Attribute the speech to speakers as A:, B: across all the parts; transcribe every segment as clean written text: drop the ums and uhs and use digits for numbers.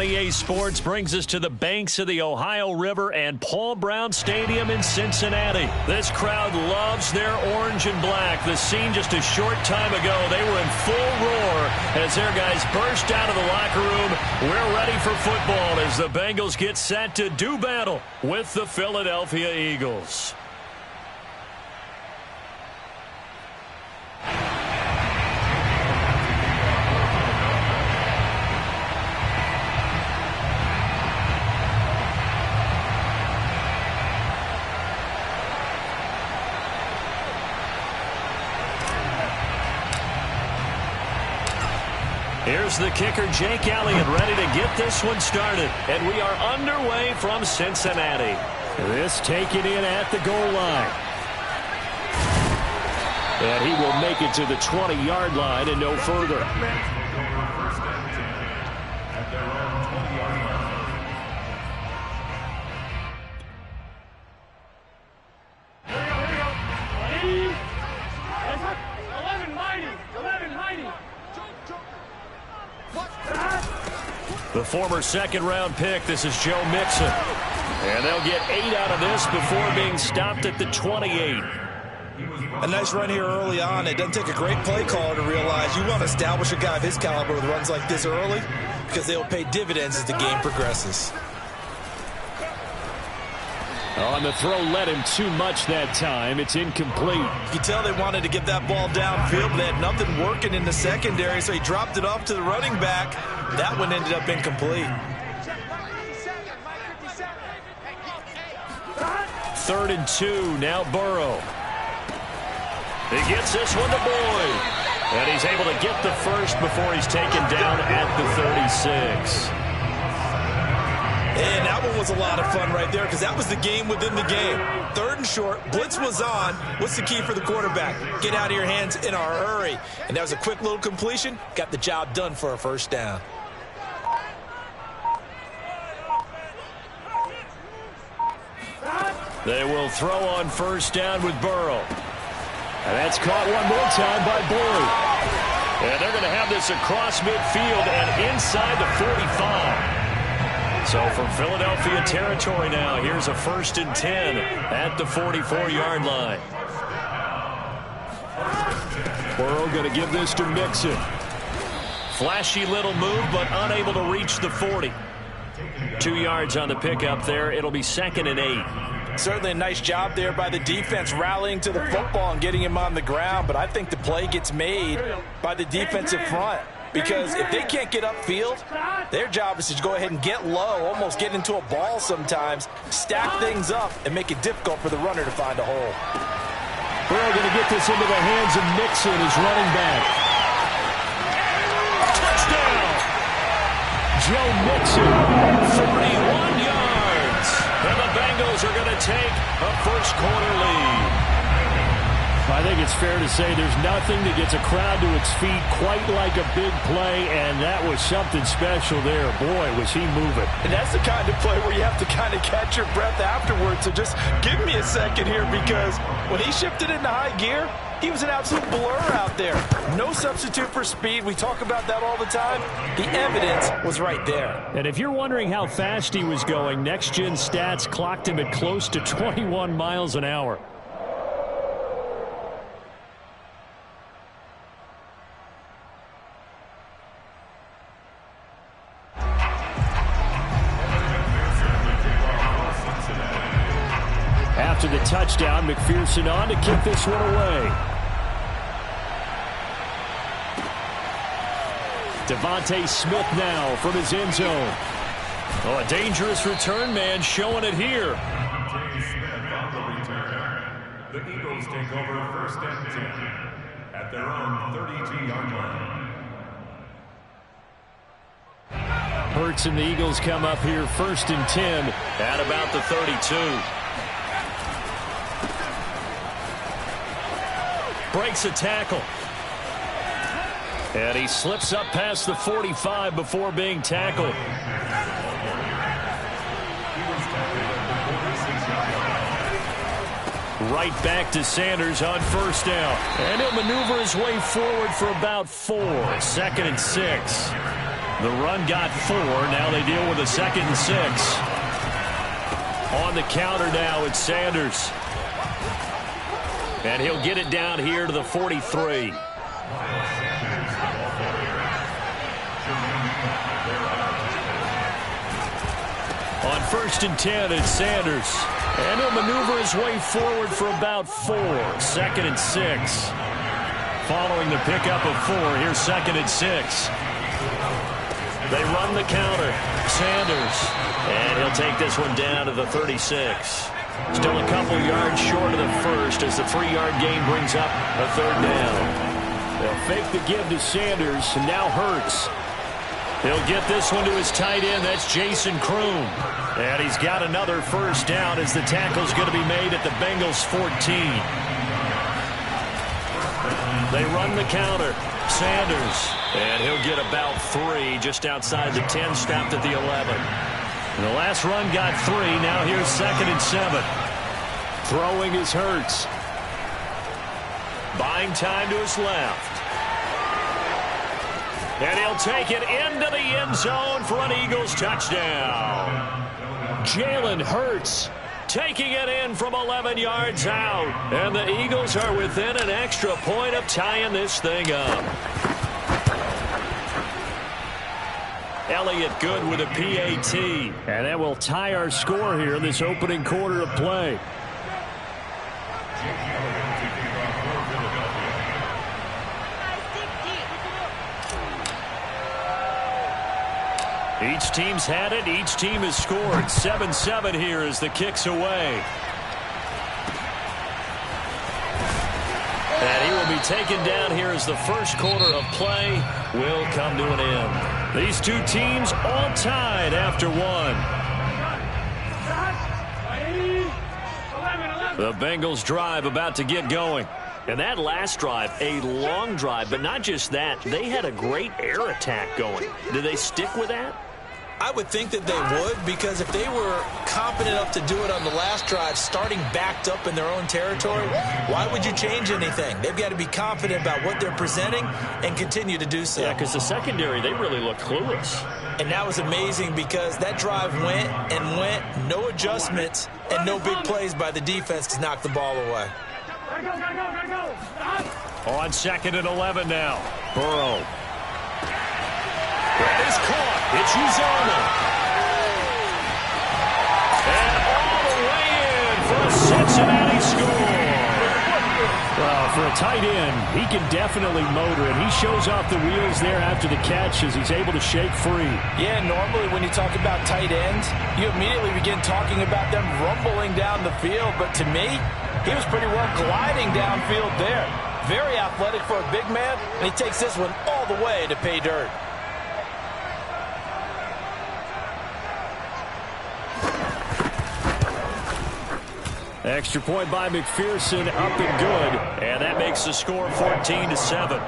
A: EA Sports brings us to the banks of the Ohio River and Paul Brown Stadium in Cincinnati. This crowd loves their orange and black. The scene just a short time ago, they were in full roar as their guys burst out of the locker room. We're ready for football as the Bengals get set to do battle with the Philadelphia Eagles. Here's the kicker, Jake Elliott, ready to get this one started. And we are underway from Cincinnati. This taken in at the goal line. And he will make it to the 20-yard line and no further. The former second-round pick, this is Joe Mixon. And they'll get 8 out of this before being stopped at the 28.
B: A nice run here early on. It doesn't take a great play caller to realize you want to establish a guy of his caliber with runs like this early because they'll pay dividends as the game progresses.
A: On the throw, led him too much that time. It's incomplete.
B: You can tell they wanted to get that ball downfield, but they had nothing working in the secondary, so he dropped it off to the running back. That one ended up incomplete.
A: 3rd and 2, now Burrow. He gets this one to Boyd. And he's able to get the first before he's taken down at the 36.
B: And that one was a lot of fun right there because that was the game within the game. 3rd and short, blitz was on. What's the key for the quarterback? Get out of your hands in a hurry. And that was a quick little completion. Got the job done for a first down.
A: They will throw on first down with Burrow. And that's caught one more time by Boyd. And they're going to have this across midfield and inside the 45. So from Philadelphia territory now, here's a 1st and 10 at the 44-yard line. Burrow going to give this to Mixon. Flashy little move, but unable to reach the 40. 2 yards on the pickup there. It'll be 2nd and 8.
B: Certainly a nice job there by the defense rallying to the football and getting him on the ground, but I think the play gets made by the defensive front. Because if they can't get upfield, their job is to go ahead and get low, almost get into a ball sometimes, stack things up, and make it difficult for the runner to find a hole.
A: Burrow going to get this into the hands of Mixon, his running back. Touchdown! Joe Mixon, 41 yards. And the Bengals are going to take a first-quarter lead. I think it's fair to say there's nothing that gets a crowd to its feet quite like a big play, and that was something special there. Boy, was he moving.
B: And that's the kind of play where you have to kind of catch your breath afterwards. So just give me a second here, because when he shifted into high gear, he was an absolute blur out there. No substitute for speed. We talk about that all the time. The evidence was right there.
A: And if you're wondering how fast he was going, Next Gen Stats clocked him at close to 21 miles an hour. After the touchdown, McPherson on to kick this one away. Devontae Smith now from his end zone. Oh, a dangerous return man showing it here.
C: The Eagles take over 1st and 10 at their own 32-yard line.
A: Hurts and the Eagles come up here 1st and 10 at about the 32. Breaks a tackle. And he slips up past the 45 before being tackled. Right back to Sanders on first down. And he'll maneuver his way forward for about 4. 2nd and 6. The run got 4. Now they deal with a 2nd and 6. On the counter now, it's Sanders. And he'll get it down here to the 43. On 1st and 10, it's Sanders. And he'll maneuver his way forward for about 4. 2nd and 6. Following the pickup of 4, here's 2nd and 6. They run the counter. Sanders. And he'll take this one down to the 36. Still a couple yards short of the first as the 3-yard gain brings up a 3rd down. They'll fake the give to Sanders, and now Hurts. He'll get this one to his tight end. That's Jason Kroom. And he's got another 1st down as the tackle's going to be made at the Bengals 14. They run the counter. Sanders. And he'll get about 3 just outside the 10, stopped at the 11. And the last run got 3. Now here's 2nd and 7. Throwing is Hurts. Buying time to his left. And he'll take it into the end zone for an Eagles touchdown. Jalen Hurts taking it in from 11 yards out. And the Eagles are within an extra point of tying this thing up. Elliott good with a PAT. And that will tie our score here in this opening quarter of play. Each team's had it. Each team has scored. 7-7 here as the kick's away. And he will be taken down here as the first quarter of play will come to an end. These two teams all tied after 1. The Bengals drive about to get going. And that last drive, a long drive, but not just that. They had a great air attack going. Do they stick with that?
B: I would think that they would, because if they were confident enough to do it on the last drive, starting backed up in their own territory, why would you change anything? They've got to be confident about what they're presenting and continue to do so.
A: Yeah, because the secondary, they really look clueless.
B: And that was amazing because that drive went and went, no adjustments, and no big plays by the defense to knock the ball away.
A: On 2nd and 11 now. Burrow. It is caught. It's Uzoma. And all the way in for a Cincinnati score. Well, for a tight end, he can definitely motor it. He shows off the wheels there after the catch as he's able to shake free.
B: Yeah, normally when you talk about tight ends, you immediately begin talking about them rumbling down the field. But to me, he was pretty well gliding downfield there. Very athletic for a big man, and he takes this one all the way to pay dirt.
A: Extra point by McPherson, up and good. And that makes the score 14-7.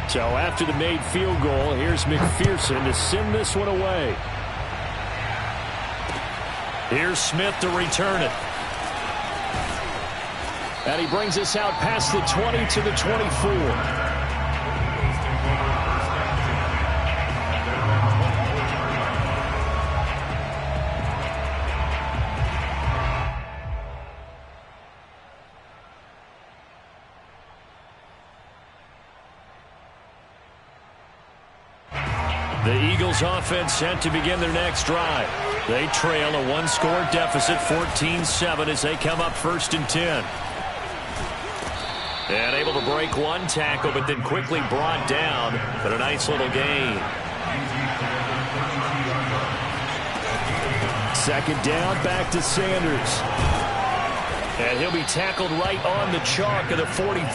A: So after the made field goal, here's McPherson to send this one away. Here's Smith to return it. And he brings us out past the 20 to the 24. The Eagles offense set to begin their next drive. They trail a 1-score deficit, 14-7, as they come up 1st and 10. And able to break one tackle, but then quickly brought down. But a nice little gain. 2nd down, back to Sanders. And he'll be tackled right on the chalk of the 45.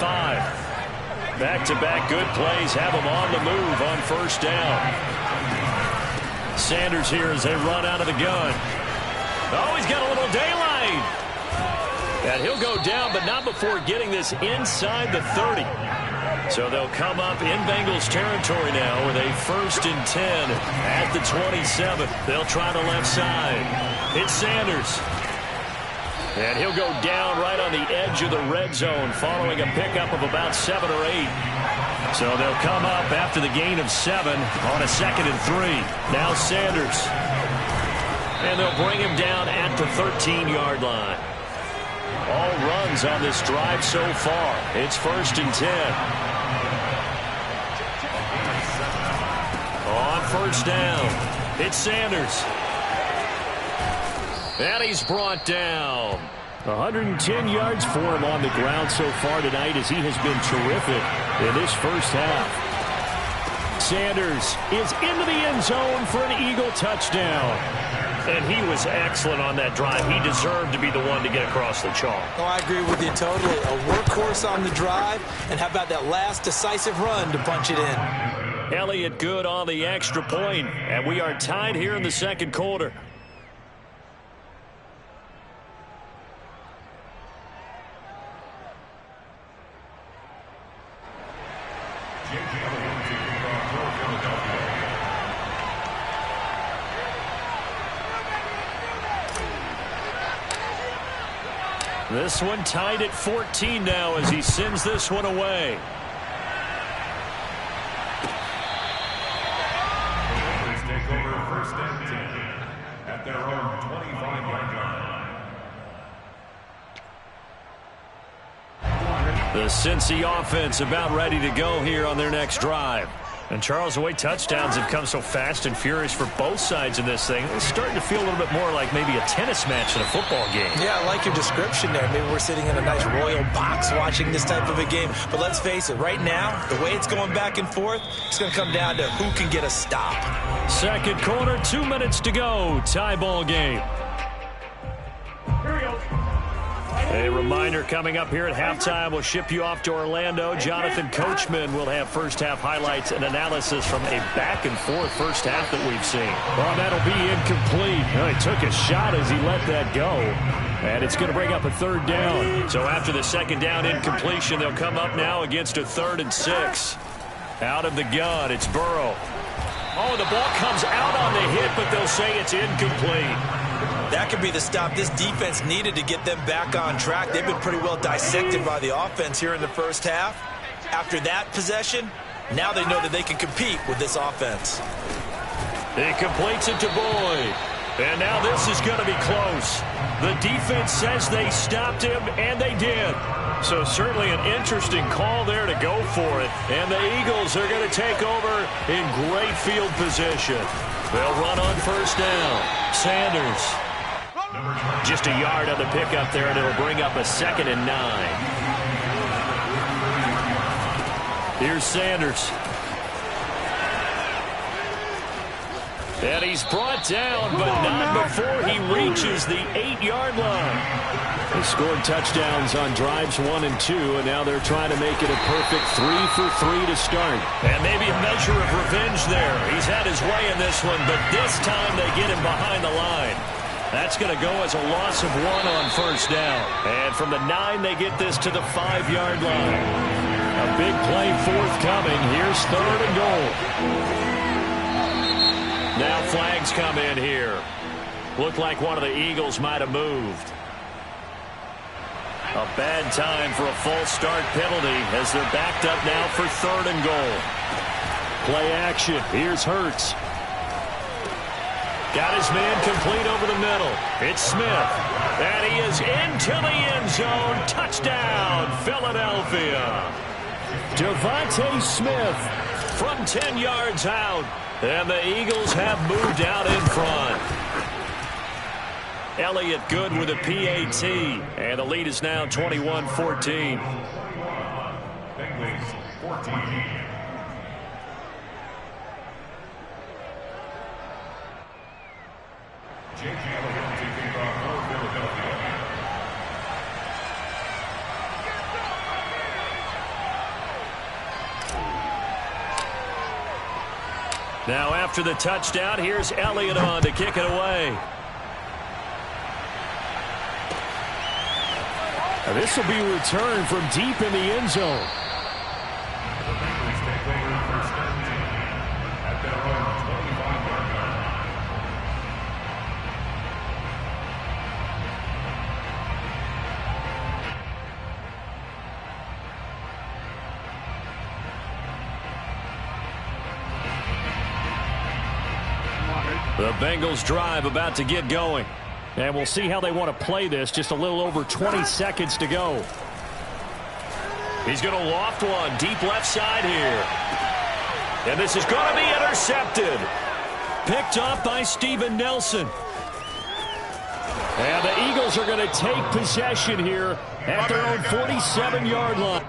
A: Back-to-back good plays have him on the move on 1st down. Sanders here as they run out of the gun. Oh, he's got a little daylight. And he'll go down, but not before getting this inside the 30. So they'll come up in Bengals territory now with a 1st and 10 at the 27. They'll try the left side. It's Sanders. And he'll go down right on the edge of the red zone following a pickup of about 7 or 8. So they'll come up after the gain of 7 on a 2nd and 3. Now Sanders. And they'll bring him down at the 13-yard line. All runs on this drive so far. It's 1st and 10. On 1st down, it's Sanders. And he's brought down. 110 yards for him on the ground so far tonight as he has been terrific in this first half. Sanders is into the end zone for an Eagle touchdown. And he was excellent on that drive. He deserved to be the one to get across the chalk.
B: Oh, I agree with you totally. A workhorse on the drive. And how about that last decisive run to punch it in?
A: Elliott good on the extra point. And we are tied here in the 2nd quarter. This one tied at 14 now as he sends this one away.
C: Take over 1st and 10 at their own 25-yard line.
A: The Cincy offense about ready to go here on their next drive. And Charles, the way touchdowns have come so fast and furious for both sides of this thing, it's starting to feel a little bit more like maybe a tennis match in a football game.
B: Yeah, I like your description there. Maybe we're sitting in a nice royal box watching this type of a game. But let's face it, right now, the way it's going back and forth, it's going to come down to who can get a stop.
A: 2nd quarter, 2 minutes to go. Tie ball game. A reminder coming up here at halftime, we'll ship you off to Orlando. Jonathan Coachman will have first half highlights and analysis from a back-and-forth first half that we've seen. Well, that'll be incomplete. Well, he took a shot as he let that go. And it's going to bring up a 3rd down. So after the 2nd down incompletion, they'll come up now against a 3rd and 6. Out of the gun, it's Burrow. Oh, the ball comes out on the hit, but they'll say it's incomplete.
B: That could be the stop this defense needed to get them back on track. They've been pretty well dissected by the offense here in the first half. After that possession, now they know that they can compete with this offense.
A: He completes it to Boyd. And now this is going to be close. The defense says they stopped him, and they did. So certainly an interesting call there to go for it. And the Eagles are going to take over in great field position. They'll run on 1st down. Sanders. Just a yard on the pickup there, and it'll bring up a 2nd and 9. Here's Sanders. And he's brought down, but not before he reaches the 8-yard line. They scored touchdowns on drives 1 and 2, and now they're trying to make it a perfect 3 for 3 to start. And maybe a measure of revenge there. He's had his way in this one, but this time they get him behind the line. That's going to go as a loss of 1 on 1st down. And from the 9, they get this to the 5-yard line. A big play forthcoming. Here's 3rd and goal. Now flags come in here. Looked like one of the Eagles might have moved. A bad time for a false start penalty as they're backed up now for 3rd and goal. Play action. Here's Hurts. Got his man complete over the middle. It's Smith. And he is into the end zone. Touchdown, Philadelphia. Devontae Smith from 10 yards out. And the Eagles have moved out in front. Elliott good with a PAT. And the lead is now 21-14.
C: Bengals 14.
A: Now after the touchdown, here's Elliott on to kick it away. Now this will be returned from deep in the end zone. The Bengals drive about to get going. And we'll see how they want to play this. Just a little over 20 seconds to go. He's going to loft one deep left side here. And this is going to be intercepted. Picked off by Steven Nelson. And the Eagles are going to take possession here at their own 47-yard line.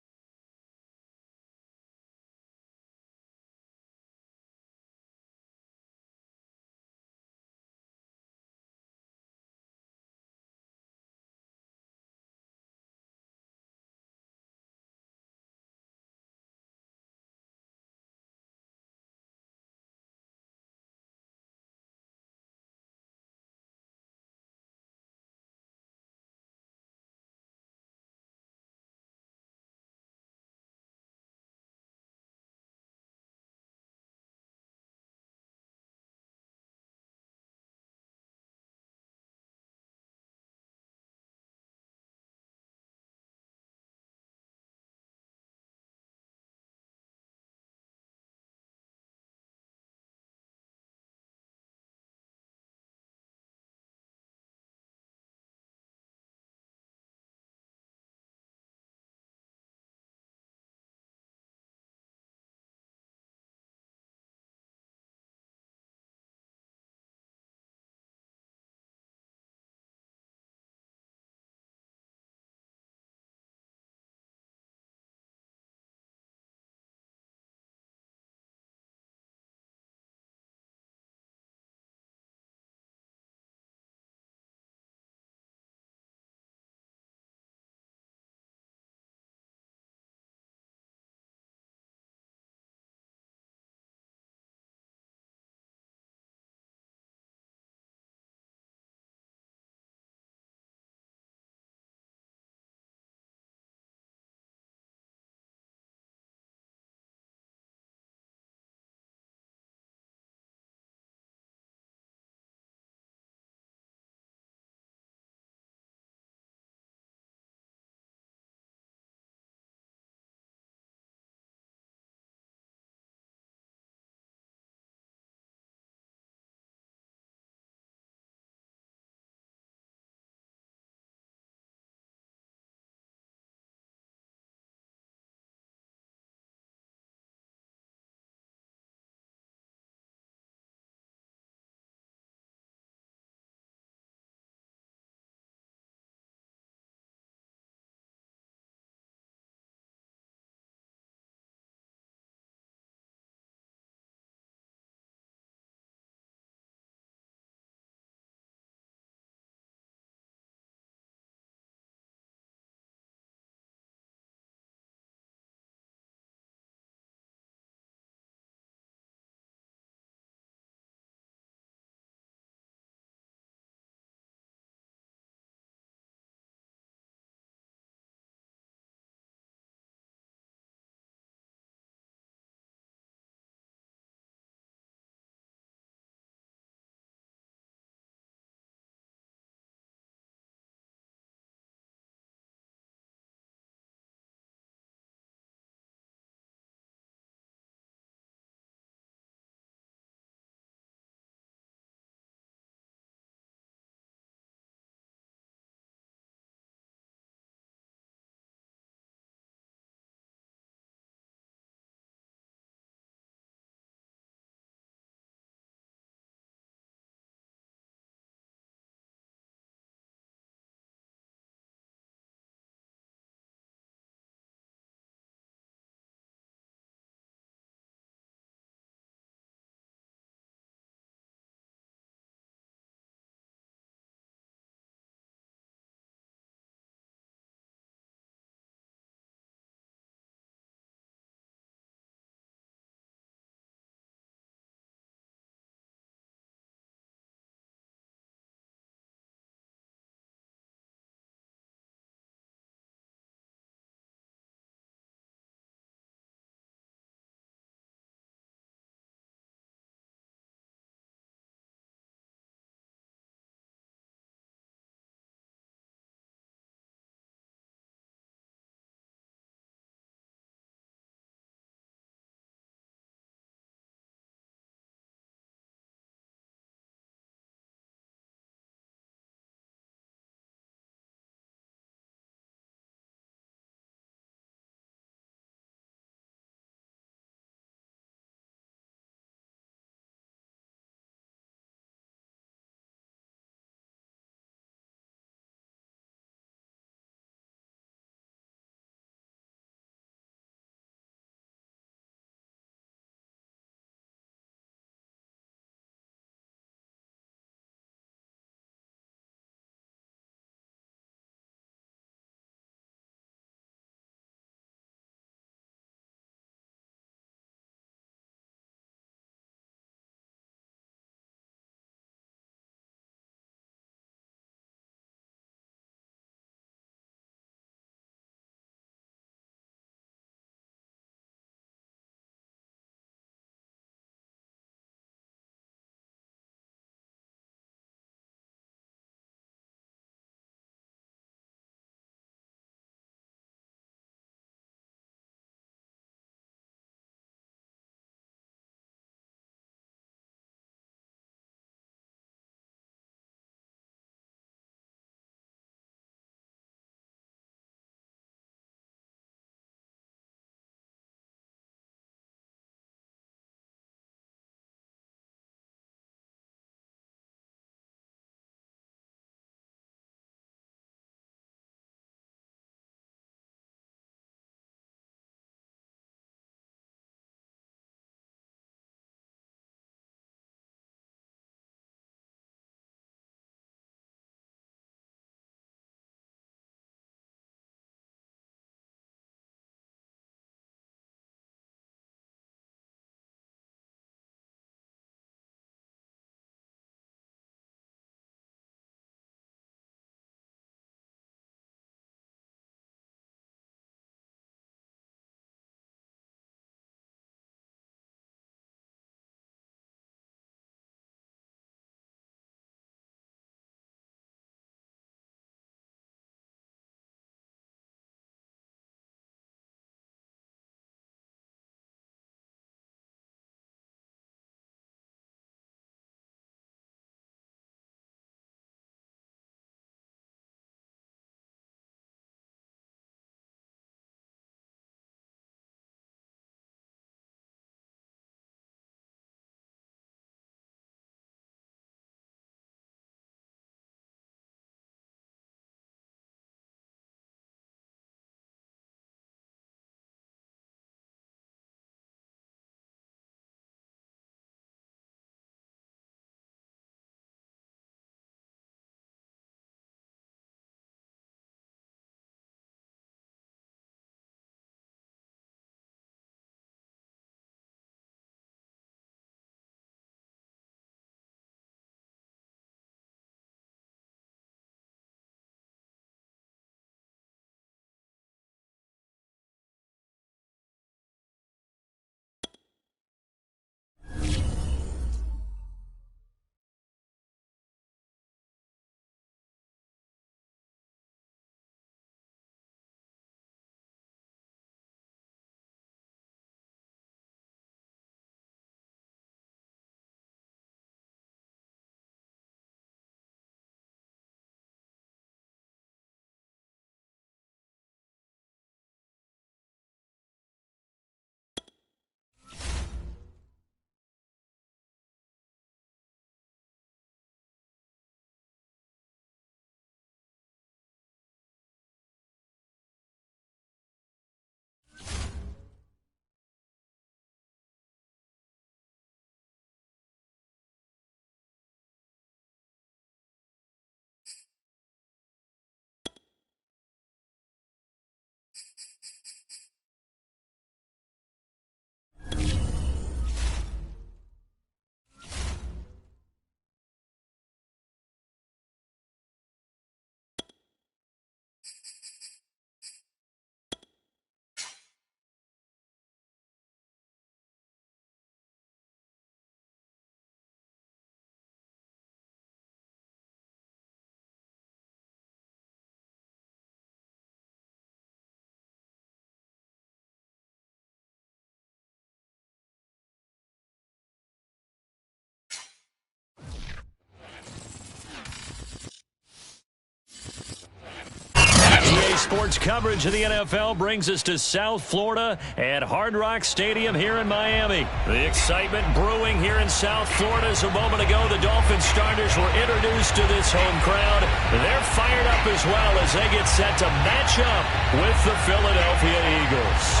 A: Today's sports coverage of the NFL brings us to South Florida at Hard Rock Stadium here in Miami. The excitement brewing here in South Florida as a moment ago the Dolphins starters were introduced to this home crowd. They're fired up as well as they get set to match up with the Philadelphia Eagles.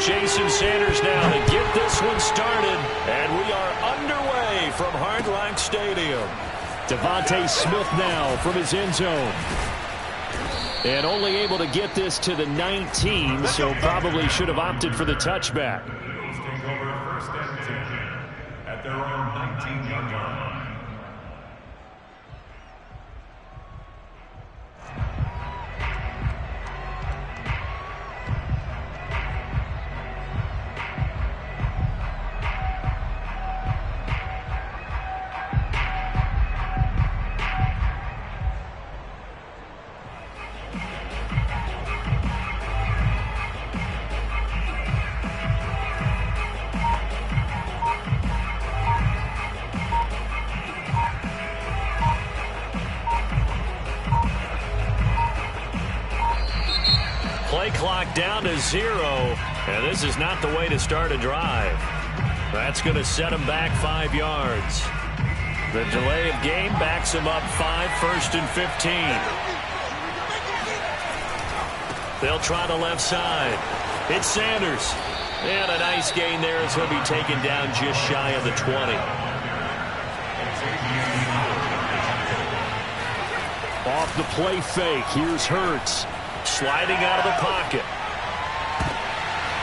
A: Jason Sanders now to get this one started, and we are underway from Hard Rock Stadium.
D: Devontae Smith now from his end zone. And only able to get this to the 19, so probably should have opted for the touchback.
C: Eagles take over 1st and 10 at their own 19-yard line.
A: Play clock down to 0, and this is not the way to start a drive. That's going to set him back 5 yards. The delay of game backs him up 5, 1st and 15. They'll try the left side. It's Sanders. And a nice gain there as he'll be taken down just shy of the 20.
D: Off the play fake, here's Hurts.
A: Sliding out of the pocket.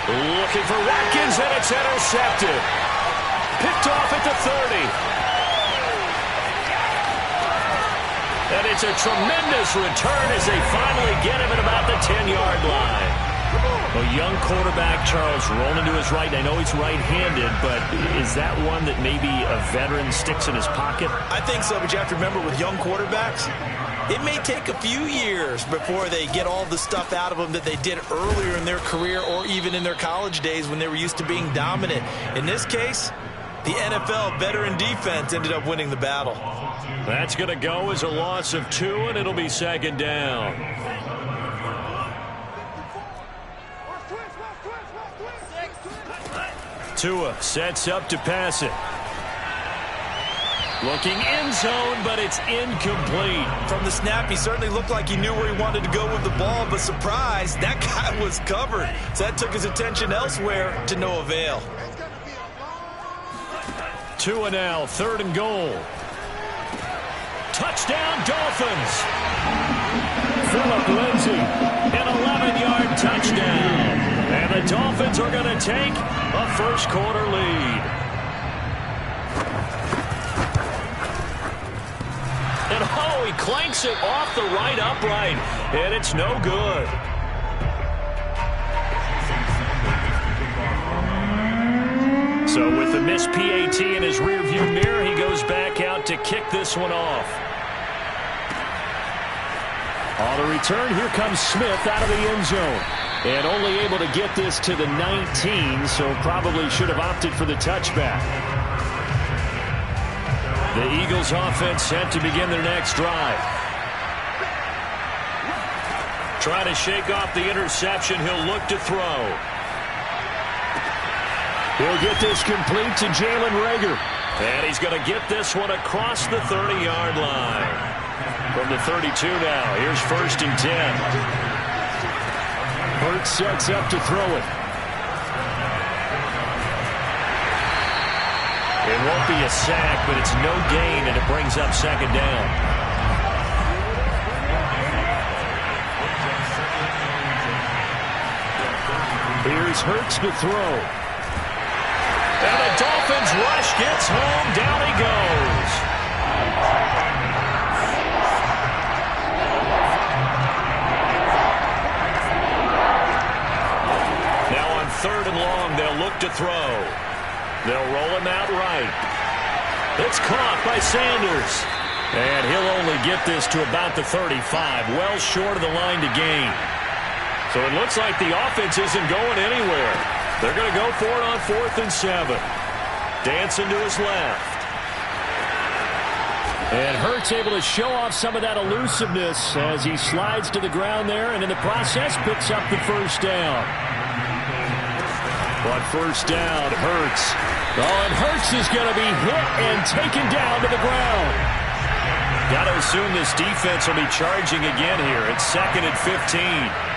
A: Looking for Watkins, and it's intercepted. Picked off at the 30. And it's a tremendous return as they finally get him at about the 10-yard line. A young quarterback, Charles, rolling to his right. I know he's right-handed, but is that one that maybe a veteran sticks in his pocket?
B: I think so, but you have to remember with young quarterbacks, it may take a few years before they get all the stuff out of them that they did earlier in their career or even in their college days when they were used to being dominant. In this case, the NFL veteran defense ended up winning the battle.
A: That's going to go as a loss of 2, and it'll be 2nd down. Tua sets up to pass it. Looking end zone, but it's incomplete.
B: From the snap, he certainly looked like he knew where he wanted to go with the ball, but surprise, that guy was covered. So that took his attention elsewhere to no avail.
A: Tua now, 3rd and goal. Touchdown, Dolphins.
D: Phillip Lindsay.
A: An 11-yard touchdown. And the Dolphins are going to take a first-quarter lead. And he clanks it off the right upright, and it's no good. So with the missed PAT in his rearview mirror, he goes back out to kick this one off.
D: On the return, here comes Smith out of the end zone. And only able to get this to the 19, so probably should have opted for the touchback.
A: The Eagles offense set to begin their next drive. Trying to shake off the interception. He'll look to throw.
D: He'll get this complete to Jalen Reagor.
A: And he's going to get this one across the 30-yard line. From the 32 now, here's 1st and 10.
D: Hurts sets up to throw it.
A: It won't be a sack, but it's no gain, and it brings up 2nd down.
D: Here's Hurts to throw.
A: And the Dolphins rush gets home. Down he goes. Now on 3rd and long, they'll look to throw. They'll roll him out right. It's caught by Sanders. And he'll only get this to about the 35, well short of the line to gain. So it looks like the offense isn't going anywhere. They're going to go for it on 4th and 7. Dancing to his left.
D: And Hurts able to show off some of that elusiveness as he slides to the ground there, and in the process picks up the first down. But first down, Hurts. Oh, and Hurts is going to be hit and taken down to the ground.
A: Got to assume this defense will be charging again here. It's 2nd and 15.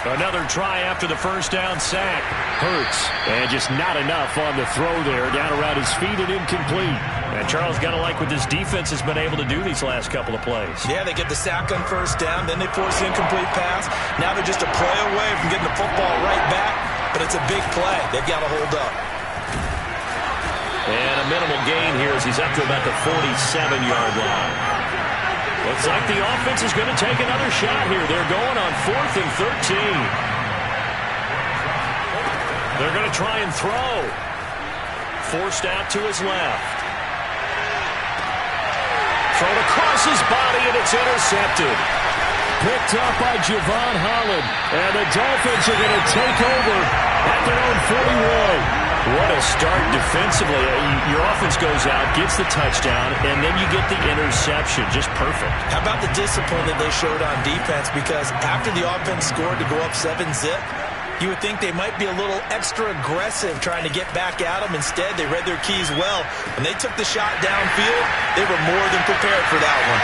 A: Another try after the first down sack.
D: Hurts, and just not enough on the throw there. Down around his feet and incomplete.
A: And Charles, got to like what this defense has been able to do these last couple of plays.
B: Yeah, they get the sack on first down, then they force the incomplete pass. Now they're just a play away from getting the football right back, but it's a big play. They've got to hold up.
A: And a minimal gain here as he's up to about the 47-yard line. Looks like the offense is going to take another shot here. They're going on 4th and 13. They're going to try and throw. Forced out to his left. Thrown across his body, and it's intercepted.
D: Picked up by Javon Holland. And the Dolphins are going to take over at their own 41.
A: What a start defensively. Your offense goes out, gets the touchdown, and then you get the interception. Just perfect.
B: How about the discipline that they showed on defense? Because after the offense scored to go up 7-zip, you would think they might be a little extra aggressive trying to get back at them. Instead, they read their keys well. When they took the shot downfield, they were more than prepared for that one.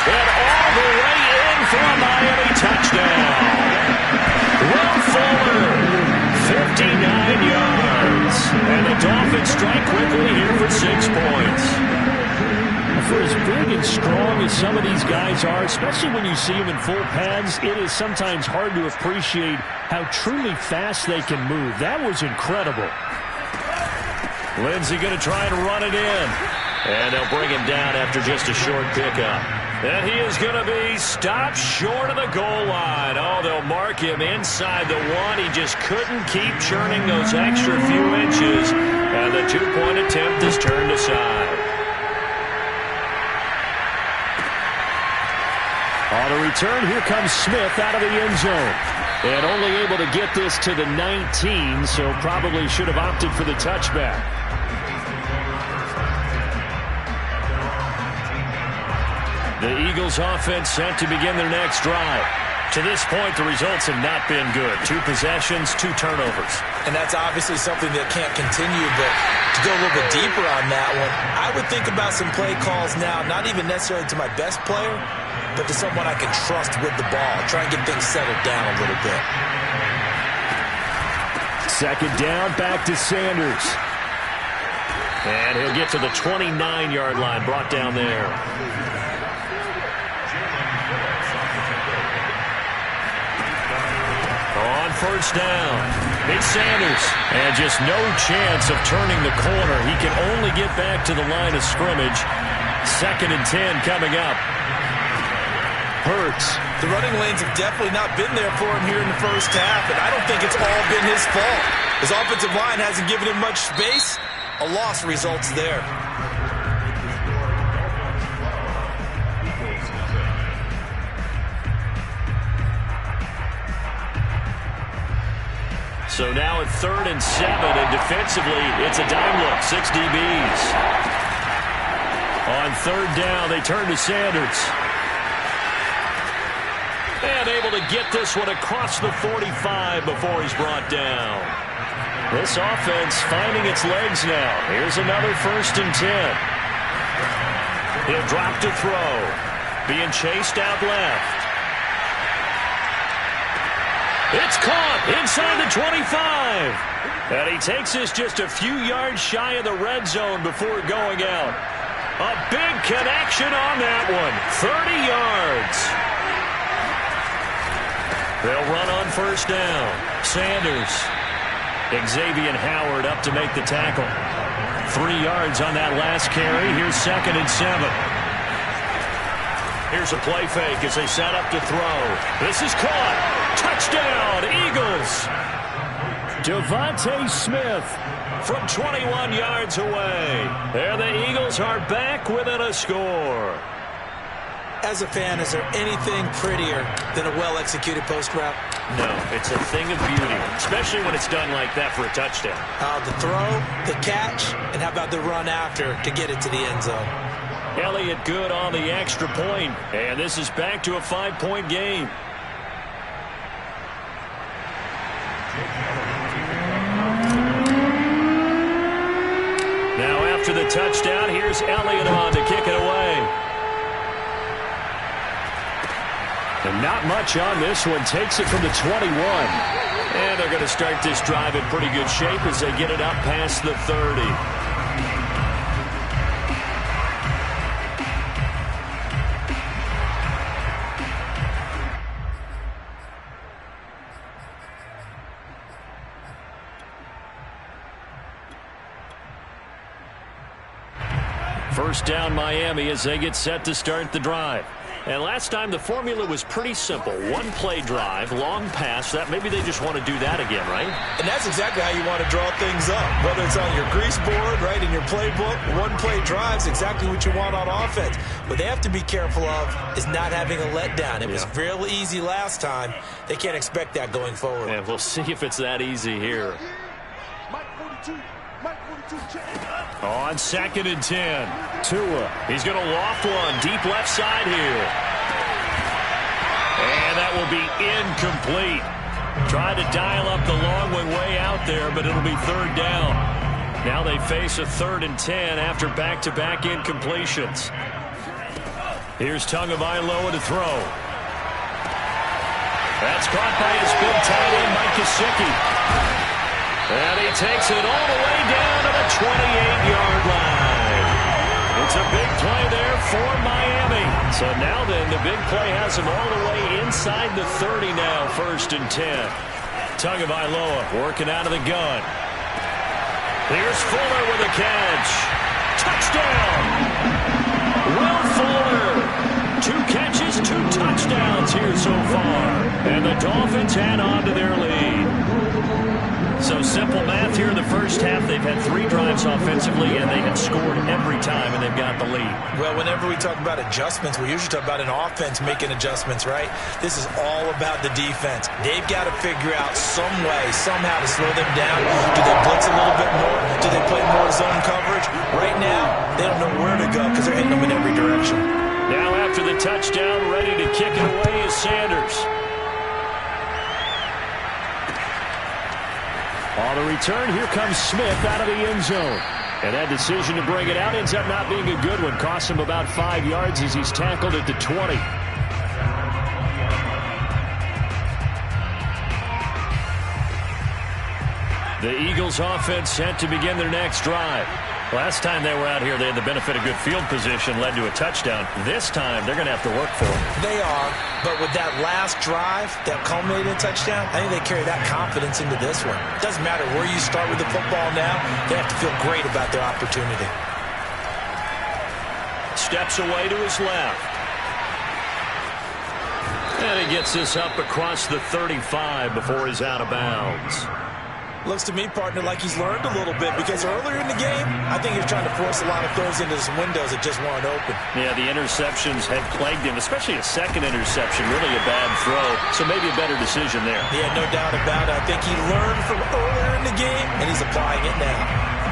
A: And all the way in for a Miami touchdown. Will Fuller. 59 yards. And the Dolphins strike quickly here for 6 points.
D: For as big and strong as some of these guys are, especially when you see them in full pads, it is sometimes hard to appreciate how truly fast they can move. That was incredible.
A: Lindsey going to try and run it in. And they'll bring him down after just a short pickup. And he is going to be stopped short of the goal line. Oh, they'll mark him inside the 1. He just couldn't keep churning those extra few inches. And the 2-point attempt is turned aside.
D: On the return, here comes Smith out of the end zone. And only able to get this to the 19, so probably should have opted for the touchback.
A: The Eagles offense set to begin their next drive. To this point, the results have not been good. 2 possessions, 2 turnovers.
B: And that's obviously something that can't continue, but to go a little bit deeper on that one, I would think about some play calls now, not even necessarily to my best player, but to someone I can trust with the ball. Try and get things settled down a little bit.
D: Second down, back to Sanders.
A: And he'll get to the 29-yard line, brought down there. On first down, it's Sanders. And just no chance of turning the corner. He can only get back to the line of scrimmage. 2nd and 10 coming up.
B: Hurts. The running lanes have definitely not been there for him here in the first half, and I don't think it's all been his fault. His offensive line hasn't given him much space. A loss results there.
A: So now at 3rd and 7, and defensively, it's a dime look. 6 DBs. On 3rd down, they turn to Sanders. And able to get this one across the 45 before he's brought down. This offense finding its legs now. Here's another 1st and 10. He'll drop to throw. Being chased out left. It's caught inside the 25. And he takes this just a few yards shy of the red zone before going out. A big connection on that one. 30 yards. They'll run on first down. Sanders. Xavier Howard up to make the tackle. 3 yards on that last carry. Here's 2nd and 7. Here's a play fake as they set up to throw. This is caught. Touchdown, Eagles.
D: Devontae Smith
A: from 21 yards away. There the Eagles are back within a score.
B: As a fan, is there anything prettier than a well-executed post route?
A: No, it's a thing of beauty, especially when it's done like that for a touchdown.
B: The throw, the catch, and how about the run after to get it to the end zone?
A: Elliott good on the extra point, and this is back to a 5-point game. Now after the touchdown, here's Elliott on to kick it away. And not much on this one. Takes it from the 21. And they're going to start this drive in pretty good shape as they get it up past the 30. First down Miami as they get set to start the drive. And last time the formula was pretty simple. One play drive, long pass. That maybe they just want to do that again, right?
B: And that's exactly how you want to draw things up. Whether it's on your grease board, right, in your playbook, one play drive is exactly what you want on offense. What they have to be careful of is not having a letdown. It was real easy last time. They can't expect that going forward.
A: And we'll see if it's that easy here. On 2nd and 10. Tua. He's going to loft one deep left side here. And that will be incomplete. Tried to dial up the long one way out there, but it'll be 3rd down. Now they face a 3rd and 10 after back-to-back incompletions. Here's Tagovailoa to throw. That's caught by his big tight end, Mike Gesicki. And he takes it all the way down to the 28-yard line. It's a big play there for Miami. So now then, the big play has him all the way inside the 30 now, 1st and 10. Tagovailoa working out of the gun. Here's Fuller with a catch. Touchdown! Will Fuller. 2 catches, 2 touchdowns here so far. And the Dolphins add on to their lead. So simple math here in the first half. They've had 3 drives offensively, and they have scored every time, and they've got the lead.
B: Well, whenever we talk about adjustments, we usually talk about an offense making adjustments, right? This is all about the defense. They've got to figure out some way, somehow to slow them down. Do they blitz a little bit more? Do they play more zone coverage? Right now, they don't know where to go because they're hitting them in every direction.
A: Now after the touchdown, ready to kick it away is Sanders. On the return, here comes Smith out of the end zone. And that decision to bring it out ends up not being a good one. Costs him about 5 yards as he's tackled at the 20. The Eagles offense set to begin their next drive. Last time they were out here, they had the benefit of good field position, led to a touchdown. This time, they're going to have to work for it.
B: They are, but with that last drive that culminated in a touchdown, I think they carry that confidence into this one. It doesn't matter where you start with the football now, they have to feel great about their opportunity.
A: Steps away to his left. And he gets this up across the 35 before he's out of bounds.
B: Looks to me, partner, like he's learned a little bit because earlier in the game, I think he was trying to force a lot of throws into some windows that just weren't open.
A: Yeah, the interceptions had plagued him, especially a second interception, really a bad throw. So maybe a better decision there.
B: Yeah, no doubt about it. I think he learned from earlier in the game, and he's applying it now.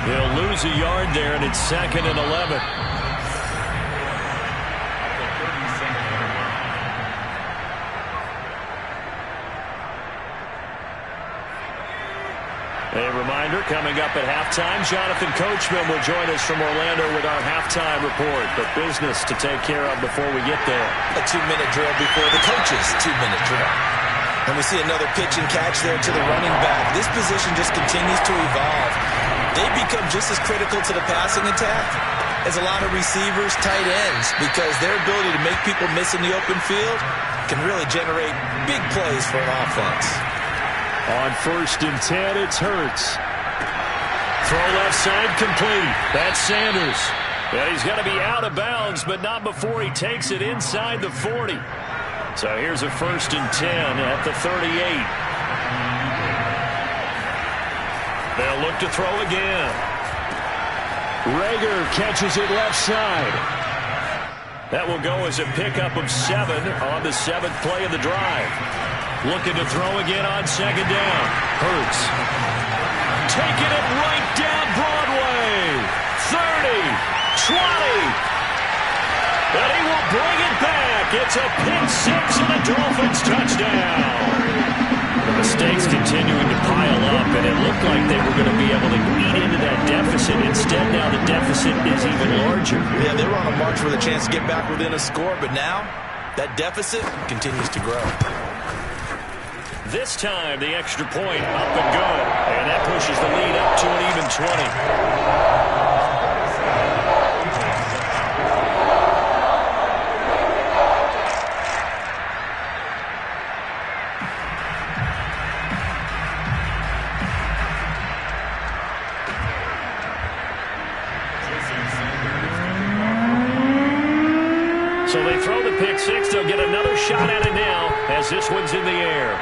A: He'll lose a yard there, and it's 2nd and 11. A reminder, coming up at halftime, Jonathan Coachman will join us from Orlando with our halftime report. But business to take care of before we get there.
B: A 2-minute drill before the coach's 2-minute drill. And we see another pitch and catch there to the running back. This position just continues to evolve. They become just as critical to the passing attack as a lot of receivers, tight ends, because their ability to make people miss in the open field can really generate big plays for an offense.
A: On 1st and 10, it's Hurts. Throw left side complete. That's Sanders. And he's going to be out of bounds, but not before he takes it inside the 40. So here's a 1st and 10 at the 38. They'll look to throw again. Rager catches it left side. That will go as a pickup of 7 on the 7th play of the drive. Looking to throw again on 2nd down. Hurts. Taking it right down Broadway. 30, 20. But he will bring it back. It's a pick 6 and a Dolphins touchdown. The mistakes continuing to pile up, and it looked like they were going to be able to eat into that deficit. Instead, now the deficit is even larger.
B: Yeah, they were on a march for the chance to get back within a score, but now that deficit continues to grow.
A: This time, the extra point up and good, and that pushes the lead up to an even 20. So they throw the pick 6. They'll get another shot at it now as this one's in the air.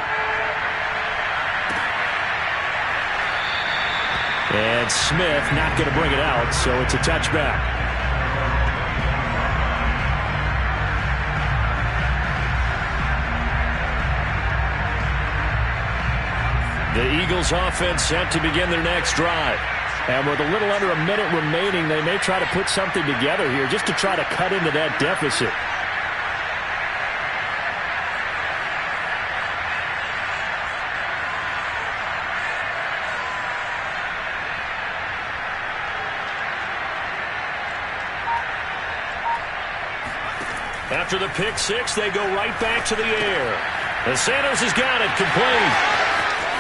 A: And Smith not going to bring it out, so it's a touchback. The Eagles offense set to begin their next drive. And with a little under a minute remaining, they may try to put something together here just to try to cut into that deficit. After the pick 6, they go right back to the air. And Sanders has got it complete.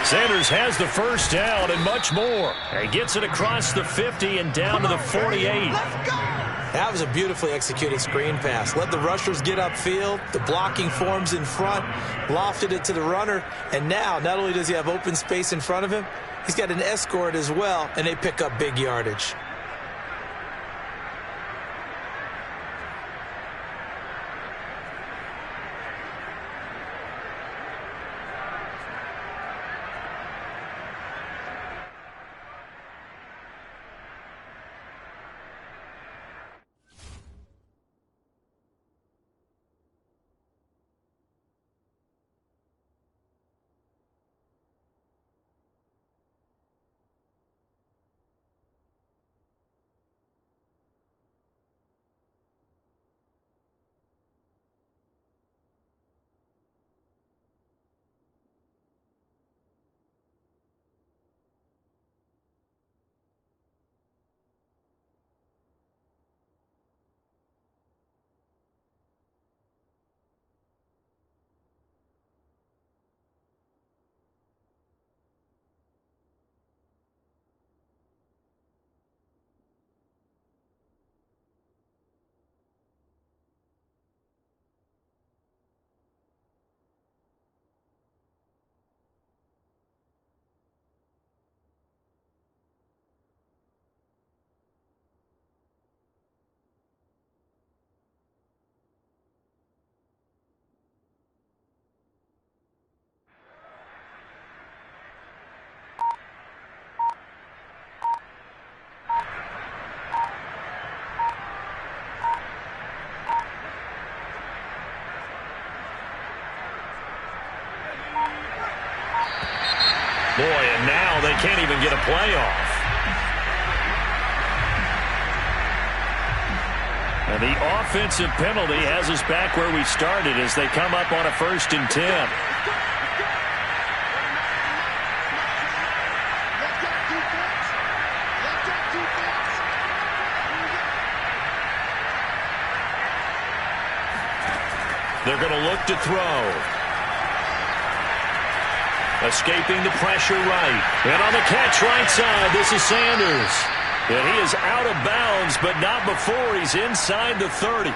A: Sanders has the first down and much more. He gets it across the 50 and down to the 48.
B: That was a beautifully executed screen pass. Let the rushers get upfield. The blocking forms in front. Lofted it to the runner. And now, not only does he have open space in front of him, he's got an escort as well, and they pick up big yardage.
A: Boy, and now they can't even get a play off. And the offensive penalty has us back where we started as they come up on a 1st and 10. They're going to look to throw. Escaping the pressure right. And on the catch right side, this is Sanders. And he is out of bounds, but not before he's inside the 30.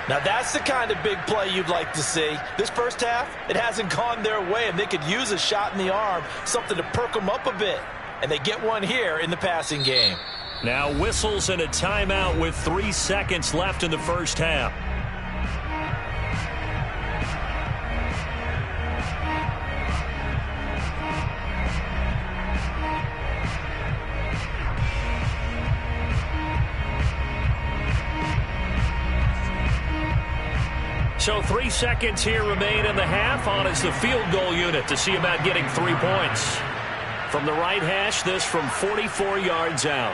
B: Now that's the kind of big play you'd like to see. This first half, it hasn't gone their way, and they could use a shot in the arm, something to perk them up a bit. And they get one here in the passing game.
A: Now whistles and a timeout with 3 seconds left in the first half. So 3 seconds here remain in the half. On is the field goal unit to see about getting 3 points. From the right hash, this from 44 yards out.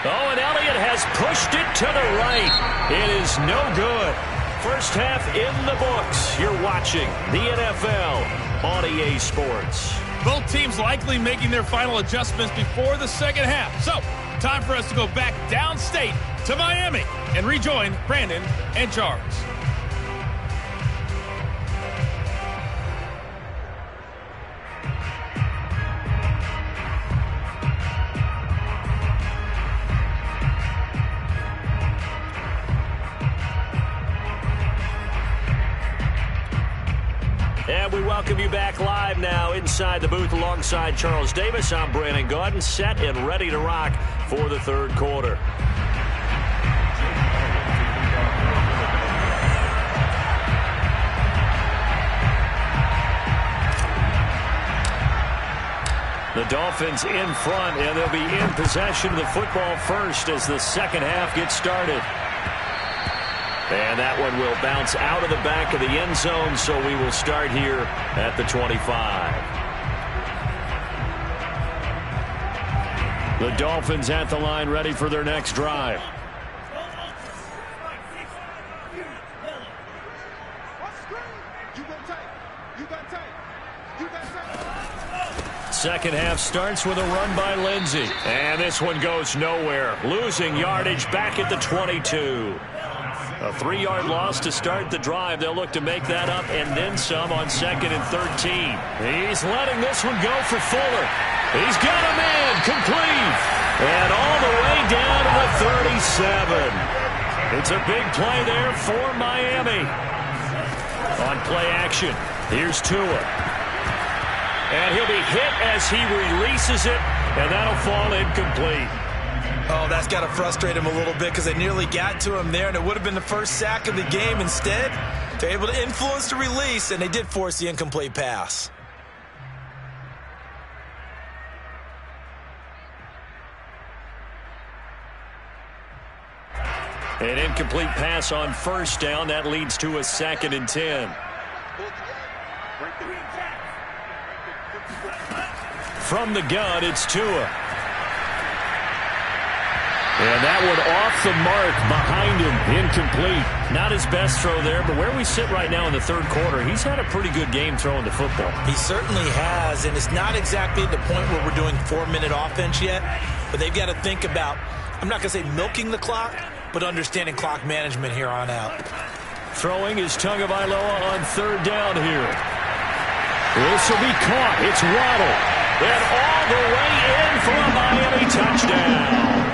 A: Oh, and Elliott has pushed it to the right. It is no good. First half in the books. You're watching the NFL on EA Sports.
E: Both teams likely making their final adjustments before the second half. So, time for us to go back downstate to Miami and rejoin Brandon and Charles.
A: And we welcome you back live now inside the booth alongside Charles Davis. I'm Brandon Gaudin, set and ready to rock for the third quarter. The Dolphins in front, and they'll be in possession of the football first as the second half gets started. And that one will bounce out of the back of the end zone, so we will start here at the 25. The Dolphins at the line, ready for their next drive. Second half starts with a run by Lindsey. And this one goes nowhere. Losing yardage back at the 22. A 3-yard loss to start the drive. They'll look to make that up and then some on 2nd and 13. He's letting this one go for Fuller. He's got a man complete. And all the way down to the 37. It's a big play there for Miami. On play action, here's Tua. And he'll be hit as he releases it, and that'll fall incomplete.
B: Oh, that's got to frustrate him a little bit because they nearly got to him there, and it would have been the first sack of the game. Instead, they're able to influence the release, and they did force the incomplete pass.
A: An incomplete pass on first down. That leads to a 2nd and 10. From the gun, it's Tua. And that one off the mark behind him. Incomplete. Not his best throw there, but where we sit right now in the third quarter, he's had a pretty good game throwing the football.
B: He certainly has, and it's not exactly at the point where we're doing 4-minute offense yet, but they've got to think about, I'm not going to say milking the clock, but understanding clock management here on out.
A: Throwing is Tagovailoa on 3rd down here. This will be caught. It's Waddle. And all the way in for a Miami touchdown.